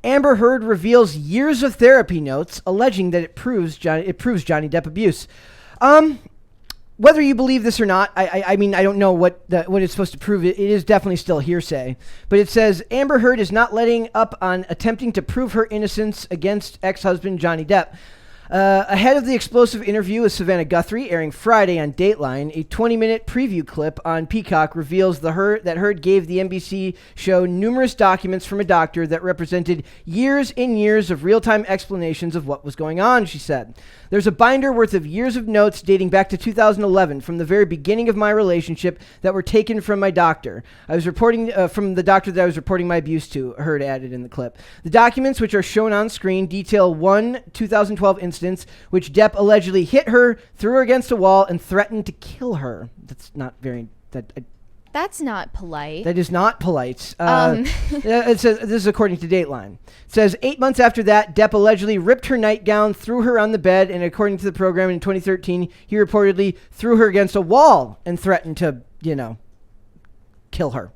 Amber Heard reveals years of therapy notes alleging that it proves Johnny Depp abuse. Whether you believe this or not, I mean, I don't know what it's supposed to prove. It is definitely still hearsay. But it says, Amber Heard is not letting up on attempting to prove her innocence against ex-husband Johnny Depp. Ahead of the explosive interview with Savannah Guthrie airing Friday on Dateline, a 20-minute preview clip on Peacock reveals that Heard gave the NBC show numerous documents from a doctor that represented years and years of real-time explanations of what was going on, she said. There's a binder worth of years of notes dating back to 2011 from the very beginning of my relationship that were taken from my doctor. I was reporting from the doctor that I was reporting my abuse to, Heard added in the clip. The documents, which are shown on screen, detail one 2012 instance which Depp allegedly hit her, threw her against a wall, and threatened to kill her. That's not very... That's not polite. That is not polite. It says, this is according to Dateline. It says, 8 months after that, Depp allegedly ripped her nightgown, threw her on the bed, and according to the program in 2013, he reportedly threw her against a wall and threatened to, kill her.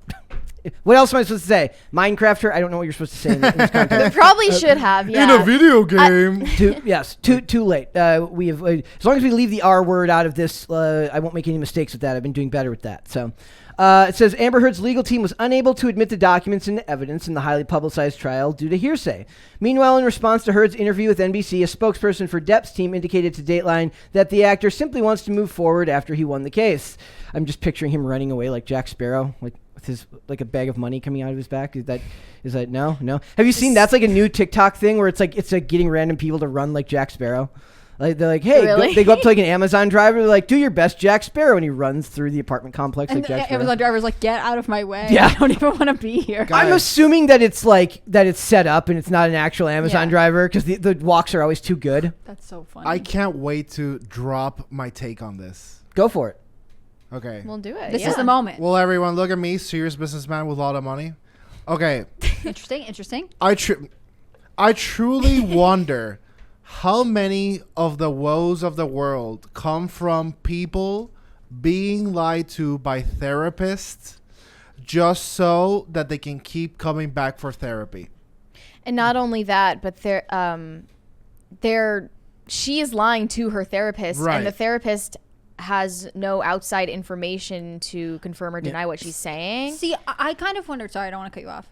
What else am I supposed to say? Minecraft her? I don't know what you're supposed to say in this context. We probably should have, yeah. In a video game. Too late. We have as long as we leave the R word out of this, I won't make any mistakes with that. I've been doing better with that. So it says Amber Heard's legal team was unable to admit the documents into evidence in the highly publicized trial due to hearsay. Meanwhile, in response to Heard's interview with NBC, a spokesperson for Depp's team indicated to Dateline that the actor simply wants to move forward after he won the case. I'm just picturing him running away like Jack Sparrow, with his a bag of money coming out of his back. Is that no? Have you seen that's like a new TikTok thing where it's like getting random people to run like Jack Sparrow? Like they're like, hey, really? They go up to like an Amazon driver. They're like, do your best, Jack Sparrow, and he runs through the apartment complex and like Jack Sparrow. Amazon driver's like, get out of my way. Yeah. I don't even want to be here. I'm assuming that it's set up and it's not an actual Amazon driver because the walks are always too good. That's so funny. I can't wait to drop my take on this. Go for it. Okay. We'll do it. This is the moment. Well, everyone, look at me, serious businessman with a lot of money. Okay. Interesting. I truly wonder how many of the woes of the world come from people being lied to by therapists just so that they can keep coming back for therapy. And not only that, but she is lying to her therapist, right. And the therapist has no outside information to confirm or deny what she's saying. See, I kind of wondered. Sorry, I don't want to cut you off.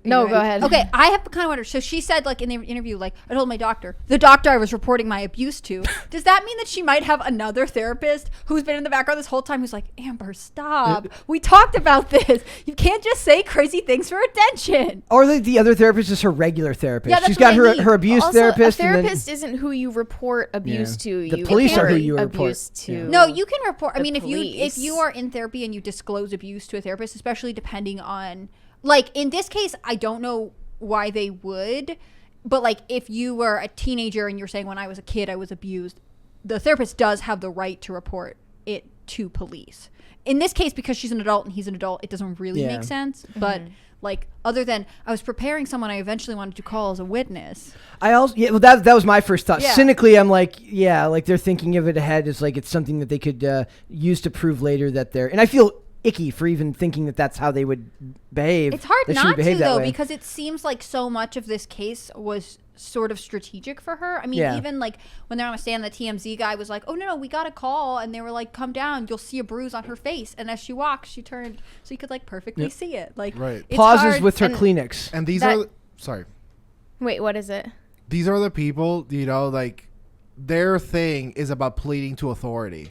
No, go ahead. Okay, I have kind of wondered. So she said, like in the interview, like I told my doctor, the doctor I was reporting my abuse to. Does that mean that she might have another therapist who's been in the background this whole time, who's like, Amber, stop. We talked about this. You can't just say crazy things for attention. Or the other therapist is her regular therapist. Yeah, that's she's got what I mean. her abuse Also, therapist. A therapist isn't who you report abuse to. The police are who you report abuse to. Yeah. No, you can report. I mean, police. if you are in therapy and you disclose abuse to a therapist, especially depending on, like in this case, I don't know why they would, but like if you were a teenager and you're saying when I was a kid I was abused, the therapist does have the right to report it to police. In this case, because she's an adult and he's an adult, it doesn't really make sense. But like, other than I was preparing someone I eventually wanted to call as a witness. That was my first thought. Yeah. Cynically, I'm like, like they're thinking of it ahead as like it's something that they could use to prove later that they're. And I feel icky for even thinking that that's how they would behave. It's hard not to though, way. because it seems like so much of this case was sort of strategic for her. I mean, even like when they're on a stand, the TMZ guy was like, oh no, we got a call, and they were like, come down, you'll see a bruise on her face, and as she walks she turned so you could like perfectly see it. Like right. Pauses with her Kleenex. And these sorry. Wait, what is it? These are the people, like their thing is about pleading to authority.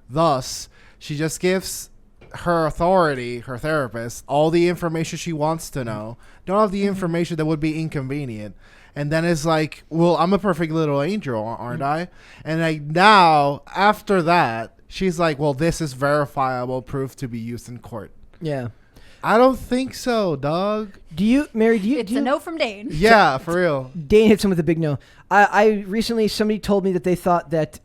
Thus, she just gives her authority, her therapist, all the information she wants to know, don't have the information that would be inconvenient, and then it's like, well, I'm a perfect little angel, aren't I? And like now, after that, she's like, well, this is verifiable proof to be used in court. Yeah. I don't think so, dog. It's a no from Dane. Yeah, for real. Dane hits him with a big no. I recently, somebody told me that they thought that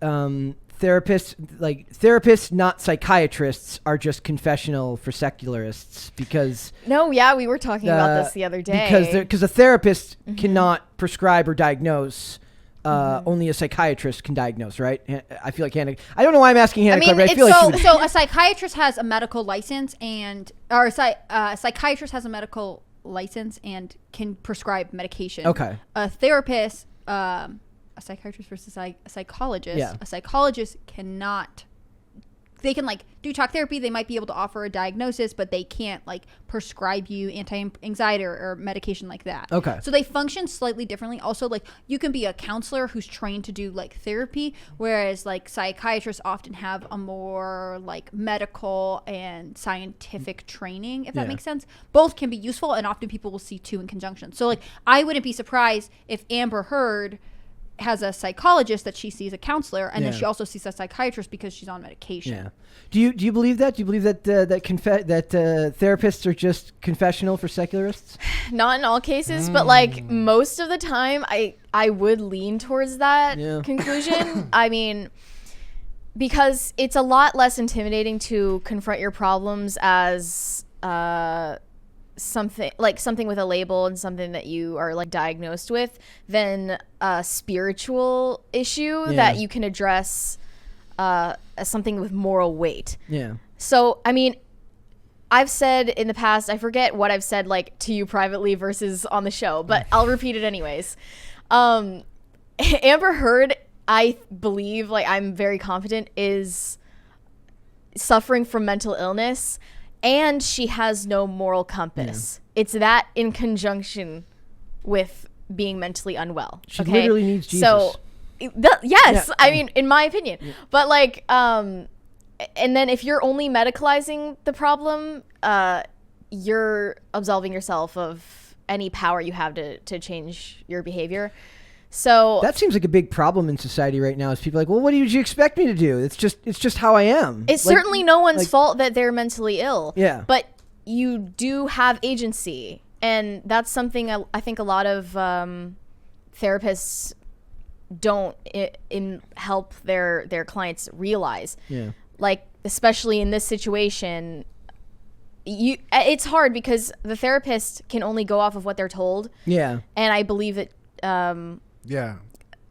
therapists, not psychiatrists, are just confessional for secularists because. No, yeah, we were talking about this the other day. Because a therapist cannot prescribe or diagnose. Only a psychiatrist can diagnose, right? I feel like Hannah. I don't know why I'm asking Hannah. I feel like so a psychiatrist has a medical license, or a psychiatrist has a medical license and can prescribe medication. Okay. A therapist, a psychiatrist versus a psychologist. Yeah. A psychologist cannot. They can like do talk therapy. They might be able to offer a diagnosis, but they can't like prescribe you anti-anxiety or medication like that. Okay. So they function slightly differently. Also, like you can be a counselor who's trained to do like therapy, whereas like psychiatrists often have a more like medical and scientific training, if that Yeah. makes sense. Both can be useful, and often people will see two in conjunction. So like I wouldn't be surprised if Amber Heard has a psychologist that she sees, a counselor, and then Yeah. she also sees a psychiatrist because she's on medication. Yeah. Do you believe that? Do you believe that therapists are just confessional for secularists? Not in all cases, but like most of the time, I would lean towards that Yeah. conclusion. I mean, because it's a lot less intimidating to confront your problems as something with a label and something that you are like diagnosed with than a spiritual issue that you can address as something with moral weight. Yeah. So, I mean, I've said in the past, I forget what I've said like to you privately versus on the show, but I'll repeat it anyways. Amber Heard, I believe, like I'm very confident, is suffering from mental illness, and she has no moral compass. It's that in conjunction with being mentally unwell. She literally needs Jesus. So, yes, I mean, in my opinion. But like, and then if you're only medicalizing the problem, you're absolving yourself of any power you have to change your behavior. So That seems like a big problem in society right now. Is people are like, well, what did you expect me to do? It's just how I am. it's Like- certainly no one's like- fault that they're mentally ill. Yeah. But you do have agency. And that's something I think a lot of therapists don't help their clients realize. Yeah. Like, especially in this situation, it's hard because the therapist can only go off of what they're told. Yeah. And I believe that Yeah.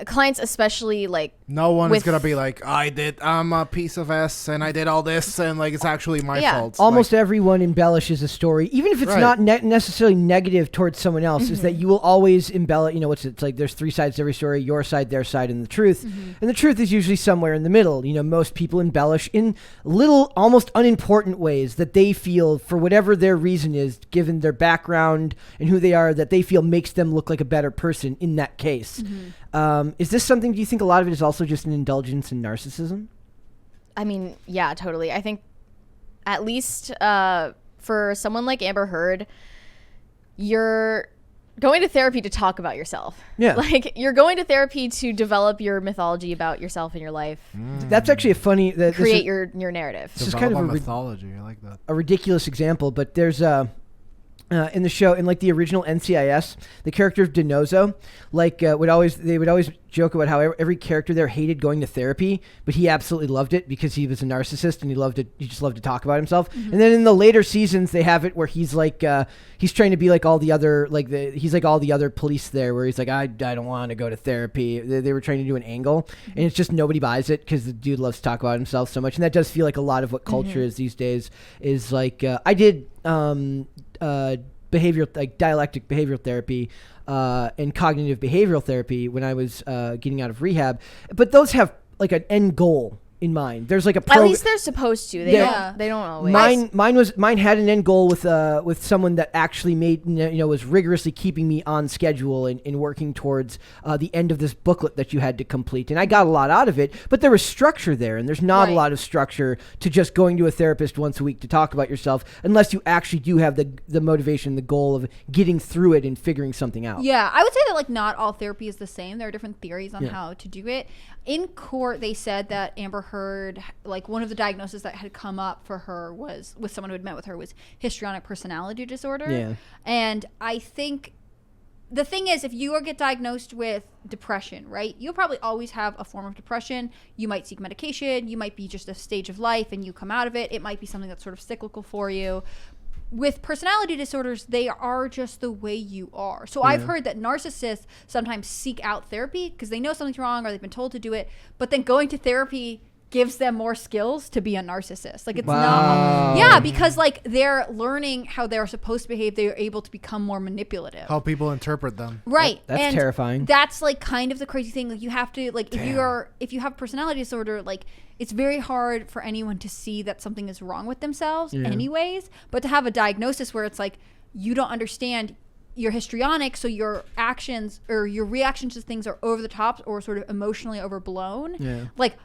clients, especially like No one is with- gonna be like, I'm a piece of S and I did all this and like it's actually my Yeah. fault. Almost everyone embellishes a story, even if it's Right. not necessarily negative towards someone else. Is that you will always embellish? You know, it's like there's three sides to every story: your side, their side, and the truth. And the truth is usually somewhere in the middle. You know, most people embellish in little, almost unimportant ways that they feel, for whatever their reason is, given their background and who they are, that they feel makes them look like a better person in that case. Is this something? Do you think a lot of it is also just an indulgence in narcissism? I mean, yeah, totally. I think at least for someone like Amber Heard, you're going to therapy to talk about yourself. Yeah. Like, you're going to therapy to develop your mythology about yourself and your life, That's actually a funny. create your narrative. This is kind of a mythology. I like that. a ridiculous example, but there's in the show, in like the original NCIS, the character of DiNozzo, like they would always joke about how every character there hated going to therapy, but he absolutely loved it because he was a narcissist and he just loved to talk about himself. And then in the later seasons, they have it where he's like he's trying to be like all the other he's like all the other police there, where he's like, I don't want to go to therapy. They were trying to do an angle, and it's just nobody buys it because the dude loves to talk about himself so much, and that does feel like a lot of what culture is these days. Is like I did dialectic behavioral therapy and cognitive behavioral therapy when I was getting out of rehab, but those have like an end goal in mind. There's like a At least they're supposed to. They Yeah. don't. They don't always. Mine had an end goal with someone that actually was rigorously keeping me on schedule and working towards the end of this booklet that you had to complete, and I got a lot out of it, but there was structure there, and there's not a lot of structure to just going to a therapist once a week to talk about yourself unless you actually do have the motivation, the goal of getting through it and figuring something out. Yeah, I would say that like not all therapy is the same. There are different theories on Yeah. how to do it. In court, they said that Amber Heard, like one of the diagnoses that had come up for her was with someone who had met with her was histrionic personality disorder. Yeah. And I think the thing is, if you get diagnosed with depression, right, you'll probably always have a form of depression. You might seek medication. You might be just a stage of life and you come out of it. It might be something that's sort of cyclical for you. With personality disorders, they are just the way you are. So I've heard that narcissists sometimes seek out therapy because they know something's wrong or they've been told to do it, but then going to therapy gives them more skills to be a narcissist. Like it's Wow. not, yeah, because like they're learning how they're supposed to behave. They're able to become more manipulative. How people interpret them. Right. That's and terrifying. That's like kind of the crazy thing. Like you have to like if you have personality disorder, like it's very hard for anyone to see that something is wrong with themselves anyways. But to have a diagnosis where it's like you don't understand, you're histrionic, so your actions or your reactions to things are over the top or sort of emotionally overblown. Yeah. Like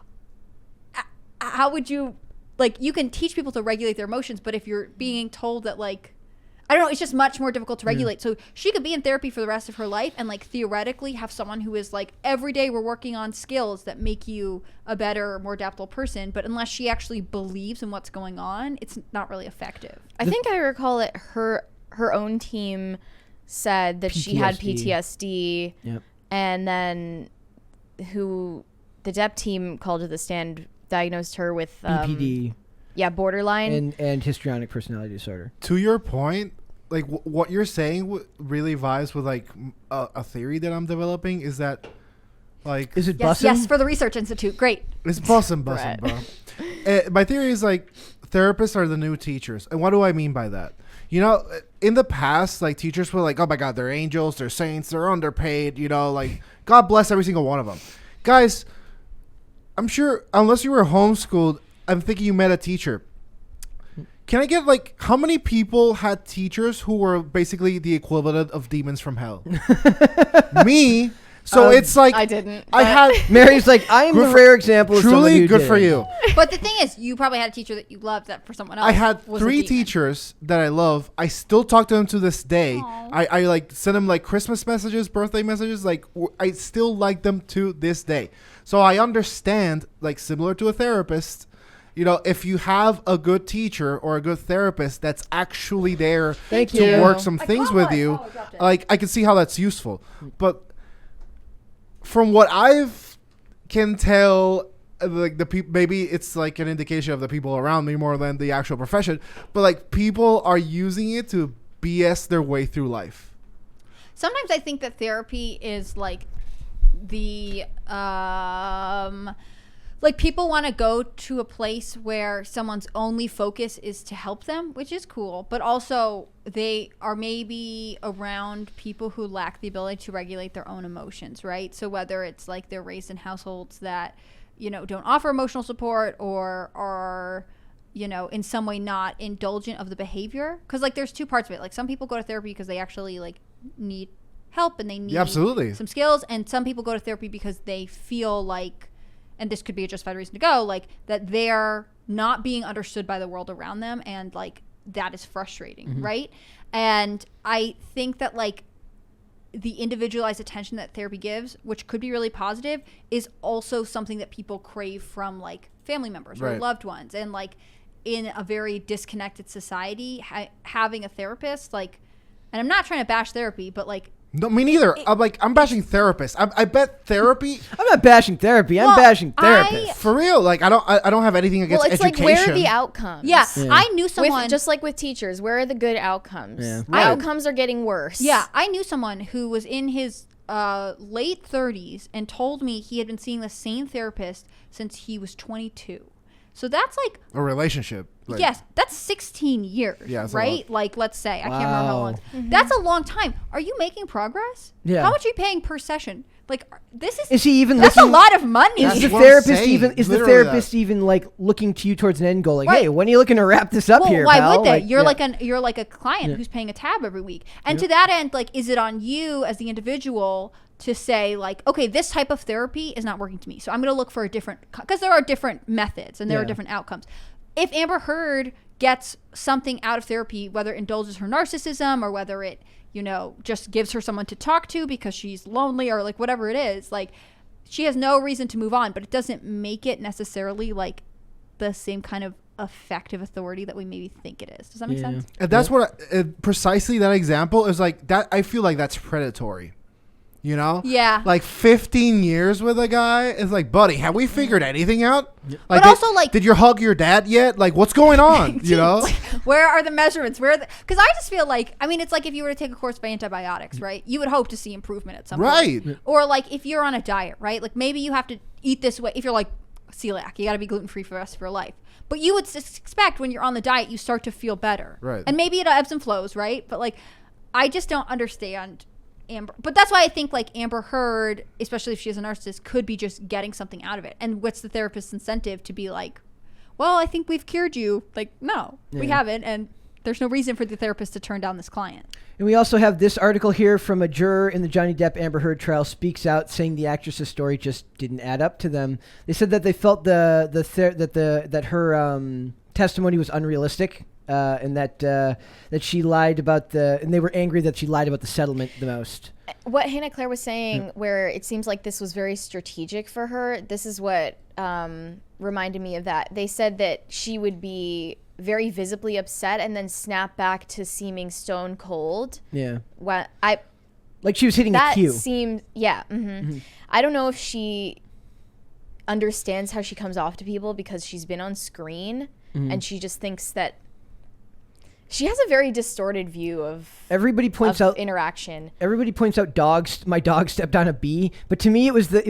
how would you, like, you can teach people to regulate their emotions, but if you're being told that, like, I don't know, it's just much more difficult to regulate. So she could be in therapy for the rest of her life and like theoretically have someone who is like, every day we're working on skills that make you a better, more adaptable person. But unless she actually believes in what's going on, it's not really effective. I think I recall that her own team said that she had PTSD. Yep. And then the Depp team called to the stand, diagnosed her with BPD. Yeah, borderline And histrionic personality disorder. To your point, like what you're saying really vibes with like a theory that I'm developing is that like Is it Yes, bussin'? yes, for the Research Institute. Great. it's bussin', bro. My theory is like therapists are the new teachers. And what do I mean by that? You know, in the past, like teachers were like, oh my God, they're angels, they're saints, they're underpaid, you know, like God bless every single one of them. Guys, I'm sure unless you were homeschooled, I'm thinking you met a teacher. Can I get like how many people had teachers who were basically the equivalent of demons from hell? Me. So it's like I didn't. I had Mary's like, I am Good the for- rare example of someone truly who good did for it. you. But the thing is, you probably had a teacher that you loved that for someone else. I had was a 3 demon. teachers that I love. I still talk to them to this day. Aw. I like send them like Christmas messages, birthday messages. Like I still like them to this day. So I understand, like similar to a therapist, you know, if you have a good teacher or a good therapist that's actually there Thank to you. work some I things got with one. you, Oh, I dropped it. like I can see how that's useful. But from what I've can tell, like the people, maybe it's like an indication of the people around me more than the actual profession, but like people are using it to BS their way through life. Sometimes I think that therapy is like the like people want to go to a place where someone's only focus is to help them, which is cool, but also they are maybe around people who lack the ability to regulate their own emotions, right? So whether it's like they're raised in households that, you know, don't offer emotional support or are, you know, in some way not indulgent of the behavior, because like there's 2 parts of it. Like some people go to therapy because they actually like need help and they need absolutely. some skills, and some people go to therapy because they feel like, and this could be a justified reason to go, like that they're not being understood by the world around them, and like that is frustrating, right? And I think that like the individualized attention that therapy gives, which could be really positive, is also something that people crave from like family members or Right. loved ones. And like in a very disconnected society, having a therapist, like, and I'm not trying to bash therapy, but like, No, me neither. I'm bashing therapists. I bet therapy I'm not bashing therapy. I'm Well, bashing therapists. for real. Like I don't have anything against well, it's education. like, where are the outcomes? yeah, Yeah. I knew someone Just like with teachers, where are the good outcomes? Yeah. The Right. outcomes are getting worse. Yeah, I knew someone who was in his late 30s and told me he had been seeing the same therapist since he was 22. So that's like, A relationship. Like, yes, that's 16 years, Yeah, it's a right? Like, let's say, I can't remember how Wow. long. That's a long time. Are you making progress? Yeah. How much are you paying per session? Like, this is, Is he even that's looking? a lot of money. That's Is the what I'm therapist saying. even? Is the Literally therapist that. even like looking to you towards an end goal? Like, Right. hey, when are you looking to wrap this up Well, here? why pal? would they? Like, You're yeah. you're like a client Yeah. who's paying a tab every week. And to that end, like, is it on you as the individual to say like, okay, this type of therapy is not working to me, so I'm going to look for a different, because there are different methods and there are Yeah. different outcomes. If Amber Heard gets something out of therapy, whether it indulges her narcissism or whether it, you know, just gives her someone to talk to because she's lonely or like whatever it is, like, she has no reason to move on, but it doesn't make it necessarily like the same kind of effective authority that we maybe think it is. Does that make Yeah. sense? And that's what precisely that example is like. That I feel like that's predatory. You know? Yeah. Like 15 years with a guy is like, buddy, have we figured anything out? Like, But also, like- did you hug your dad yet? Like, what's going on? You know? Where are the measurements? Where? Because I just feel like, I mean, it's like if you were to take a course of antibiotics, right? You would hope to see improvement at some Right. point. Or like if you're on a diet, right? Like maybe you have to eat this way. If you're like, celiac. You got to be gluten-free for the rest of your life. But you would expect when you're on the diet, you start to feel better. Right. And maybe it ebbs and flows, right? But like, I just don't understand Amber. But that's why I think like Amber Heard, especially if she is a narcissist, could be just getting something out of it. And what's the therapist's incentive to be like, well, I think we've cured you. Like, no, we haven't. And there's no reason for the therapist to turn down this client. And we also have this article here from a juror in the Johnny Depp Amber Heard trial speaks out saying the actress's story just didn't add up to them. They said that they felt that her testimony was unrealistic and that she lied about and they were angry that she lied about the settlement the most. What Hannah Claire was saying, where it seems like this was very strategic for her, this is what reminded me of that. They said that she would be very visibly upset and then snap back to seeming stone cold. Yeah. Like she was hitting a cue. That seemed, yeah. Mm-hmm. I don't know if she understands how she comes off to people because she's been on screen and she just thinks that she has a very distorted view of interaction. Everybody points out my dog stepped on a bee, but to me it was the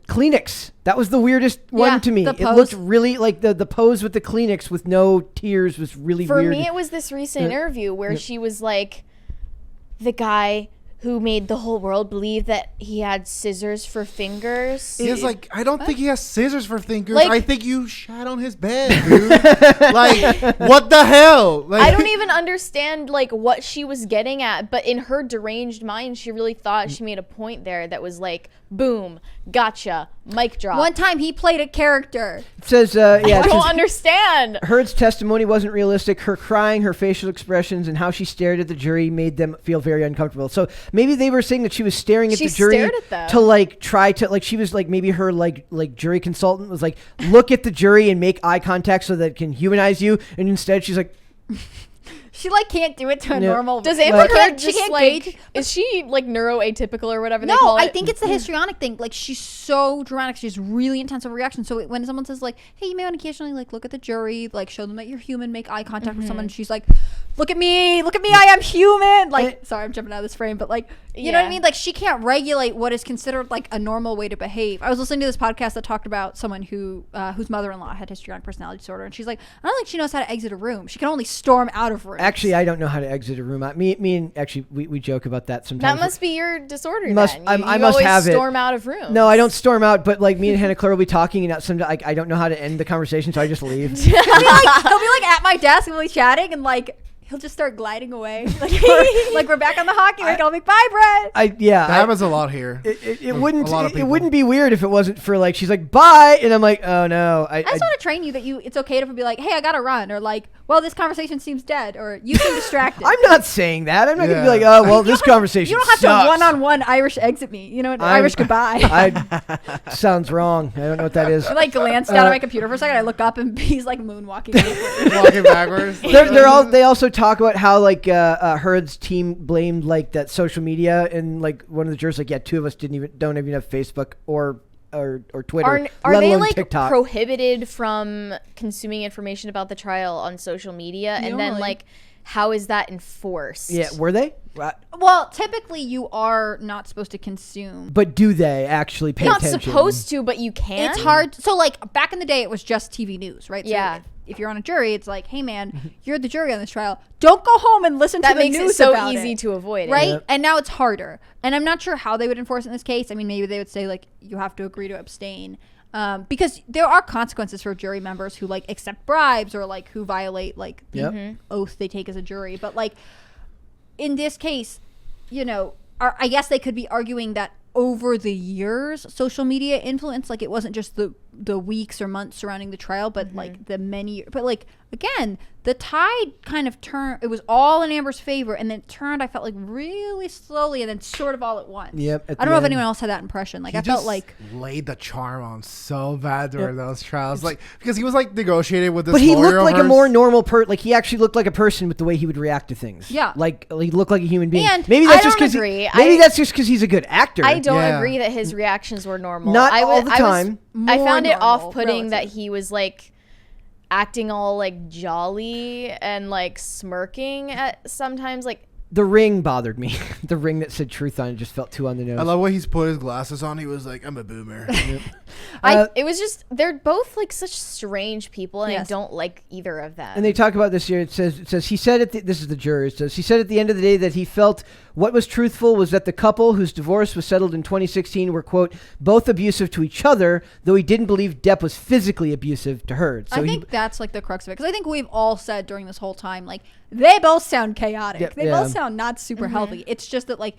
Kleenex. That was the weirdest one to me. It looked really like the pose with the Kleenex with no tears was really weird. For me, it was this recent interview where she was like, the guy who made the whole world believe that he had scissors for fingers. He's like, I don't think he has scissors for fingers. Like, I think you shat on his bed, dude. Like, what the hell? Like, I don't even understand like what she was getting at, but in her deranged mind, she really thought she made a point there that was like, boom, gotcha, mic drop. One time he played a character. It says, I don't understand. Heard's testimony wasn't realistic. Her crying, her facial expressions, and how she stared at the jury made them feel very uncomfortable. So maybe they were saying that she was staring at the jury stared at them. to like try to like she was like maybe her like jury consultant was like look at the jury and make eye contact so that it can humanize you, and instead she's like. She like can't do it to a normal. Does Amber Heard she just can't like gauge? is she like neuroatypical or whatever they No, call it? I think it's the histrionic thing. Like she's so dramatic. She's really intense overreaction. So when someone says like, "Hey, you may want to occasionally like look at the jury, like show them that you're human, make eye contact with someone," and she's like, look at me, I am human." Like, sorry, I'm jumping out of this frame, but like, you know what I mean? Like she can't regulate what is considered like a normal way to behave. I was listening to this podcast that talked about someone whose mother-in-law had histrionic personality disorder, and she's like, I don't think she knows how to exit a room. She can only storm out of rooms. Actually, I don't know how to exit a room. Me and actually we joke about that sometimes. That must be your disorder. I you must always have it. Storm out of rooms. No, I don't storm out, but like me and Hannah Claire will be talking, and sometimes I don't know how to end the conversation, so I just leave. he'll be like at my desk and we'll be chatting, and like he'll just start gliding away. Like we're back on the hockey rink. I'll be bye, Brett. That happens a lot here. It wouldn't be weird if it wasn't for like she's like bye, and I'm like, oh no. I just want to train you that it's okay to be like, hey, I gotta run, or like, well, this conversation seems dead, or you seem distracted. I'm not saying that. I'm not gonna be like, oh well, this conversation. You don't have sucks. to one-on-one Irish exit me. You know what? Irish goodbye. Sounds wrong. I don't know what that is. I like glanced down at my computer for a second. I look up and he's like moonwalking. Walking backwards. They also talk about how like Heard's team blamed like that social media, and like one of the jurors like, yeah, two of us don't even have Facebook or Twitter. Are they like TikTok. prohibited from consuming information about the trial on social media? And then like, how is that enforced? Yeah, were they? Well, typically you are not supposed to consume. But do they actually pay attention? Not supposed to, but you can. It's hard. So like back in the day, it was just TV news, right? So yeah. If you're on a jury, it's like, hey man, you're the jury on this trial. Don't go home and listen to the news. That makes it so easy to avoid, right? Yep. And now it's harder. And I'm not sure how they would enforce it in this case. I mean, maybe they would say like you have to agree to abstain, because there are consequences for jury members who like accept bribes or like who violate like the oath they take as a jury. But like in this case, you know, I guess they could be arguing that over the years, social media influence, like it wasn't just the weeks or months surrounding the trial, but like the many, but like again, the tide kind of turned. It was all in Amber's favor, and then it turned. I felt like really slowly, and then sort of all at once. Yep. I don't know if anyone else had that impression. Like I felt like laid the charm on so bad during those trials, like because he was like negotiating with this. But he lawyer looked like over a more normal person. Like he actually looked like a person with the way he would react to things. Yeah. Like he looked like a human being. And maybe that's just because that's just because he's a good actor. I don't agree that his reactions were normal. Not all the time. I found it off-putting relative. that he was like acting all like jolly and like smirking at sometimes. Like The ring bothered me. The ring that said truth on it just felt too on the nose. I love when he's put his glasses on. He was like, I'm a boomer. It was just, they're both like such strange people, and Yes. I don't like either of them. And they talk about this here. It says he said this is the juror. It says he said at the end of the day that he felt what was truthful was that the couple whose divorce was settled in 2016 were, quote, both abusive to each other, though he didn't believe Depp was physically abusive to her. So I think that's like the crux of it, because I think we've all said during this whole time, like, they both sound chaotic. Yep, They yeah. both sound not super healthy. It's just that like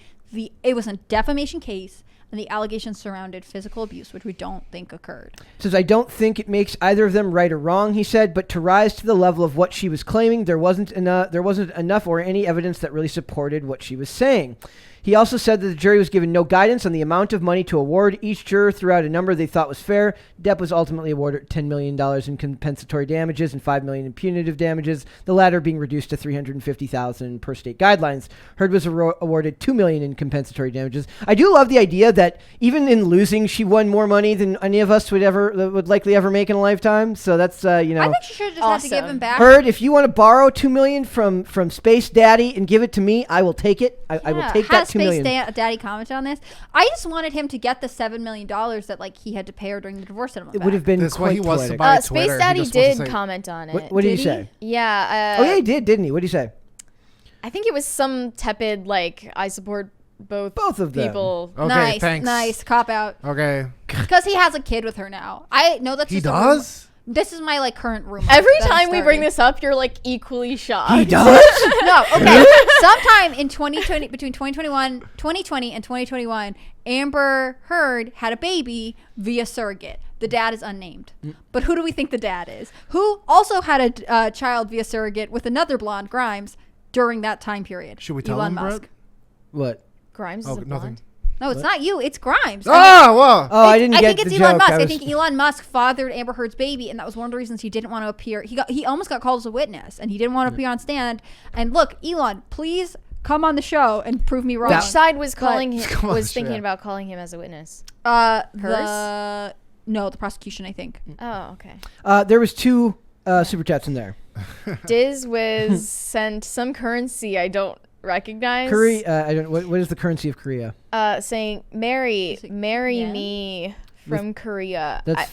it was a defamation case, and the allegations surrounded physical abuse, which we don't think occurred. says, I don't think it makes either of them right or wrong, he said, but to rise to the level of what she was claiming, there wasn't enough or any evidence that really supported what she was saying. He also said that the jury was given no guidance on the amount of money to award. Each juror threw out a number they thought was fair. Depp was ultimately awarded $10 million in compensatory damages and $5 million in punitive damages, the latter being reduced to $350,000 per state guidelines. Heard was awarded $2 million in compensatory damages. I do love the idea that even in losing, she won more money than any of us would likely ever make in a lifetime. So that's I think she should have just had to give Awesome. him back. Heard, if you want to borrow $2 million from Space Daddy and give it to me, I will take it. I will take that $2 million. Daddy commented on this. I just wanted him to get the $7 million that like he had to pay her during the divorce settlement. It would have been That's why quite he wants to poetic. buy Space Twitter. He Daddy just wants to did say- comment on it. What did he Did say? Yeah. Oh yeah, he did, didn't he? What did he say? I think it was some tepid, like, I support both of them. people. Okay, nice, thanks. nice cop out. Okay. Because he has a kid with her now. I know that's He just a rumor. does? This is my like current rumor. Every that I'm time we bring starting. this up, you're like equally shocked. He does? No, okay. Sometime in 2020, between 2020 and 2021, Amber Heard had a baby via surrogate. The dad is unnamed. But who do we think the dad is? Who also had a child via surrogate with another blonde, Grimes, during that time period? Should we tell Elon him, Musk. Brett? What? Grimes is Oh, a blonde. nothing. No, it's not you. It's Grimes. Ah, well. Oh, I didn't I get think the it's Elon joke. Musk. I I was- think Elon Musk fathered Amber Heard's baby, and that was one of the reasons he didn't want to appear. He almost got called as a witness, and he didn't want to appear on stand. And look, Elon, please come on the show and prove me wrong. Which side was calling him? Come on, Was thinking sure. about calling him as a witness? The prosecution, I think. Oh, okay. There was two super chats in there. Diz was sent some currency I don't recognize. I don't. What is the currency of Korea? Saying marry yen? me from Korea. That's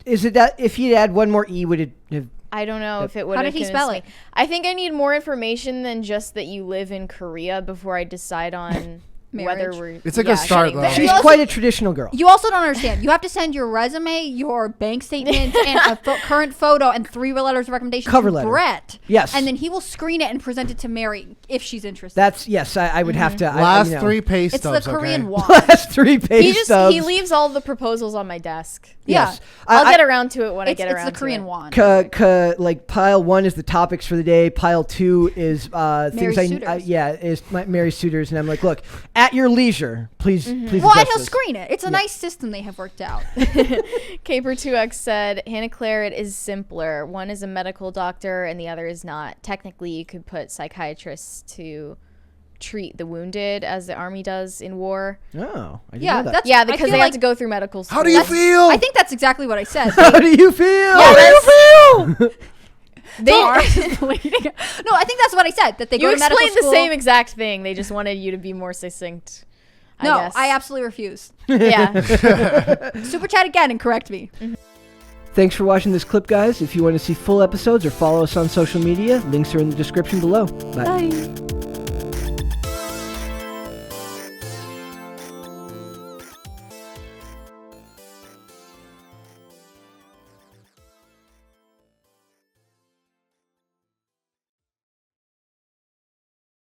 is it that if he'd add one more e, would it have? I don't know if it would. How did he spell it? I think I need more information than just that you live in Korea before I decide on whether Marriage. we're. It's a good start, getting though. married. She's also- quite a traditional girl. You also don't understand. You have to send your resume, your bank statements, and a current photo, and 3 letters of recommendation Cover to letter. Brett. Yes. And then he will screen it and present it to Mary if she's interested. That's yes. I would have to. Last you know. 3 pay it's stubs, the Korean okay? won. Last 3 pay stubs. He leaves all the proposals on my desk. Yes. I'll I- get around to it when I It's get around the to Korean it. won. Like pile 1 is the topics for the day. Pile 2 is things suitors. is Mary suitors, and I'm like, look, at your leisure, please. Please. Well, and address he'll this. screen it. It's a nice system they have worked out. Caper2X said Hannah Claret is simpler. One is a medical doctor and the other is not. Technically, you could put psychiatrists to treat the wounded as the army does in war. Oh, I didn't Yeah, know that. that's Yeah, I because feel they like, have to go through medical school. How do you feel? I think that's exactly what I said. How do you feel? Yeah, How do you feel? No, I think that's what I said. That they You go to medical explained the school. same exact thing. They just wanted you to be more succinct. No, guess. I absolutely refuse. Yeah. Super chat again and correct me. Thanks for watching this clip, guys. If you want to see full episodes or follow us on social media, links are in the description below. Bye. Bye.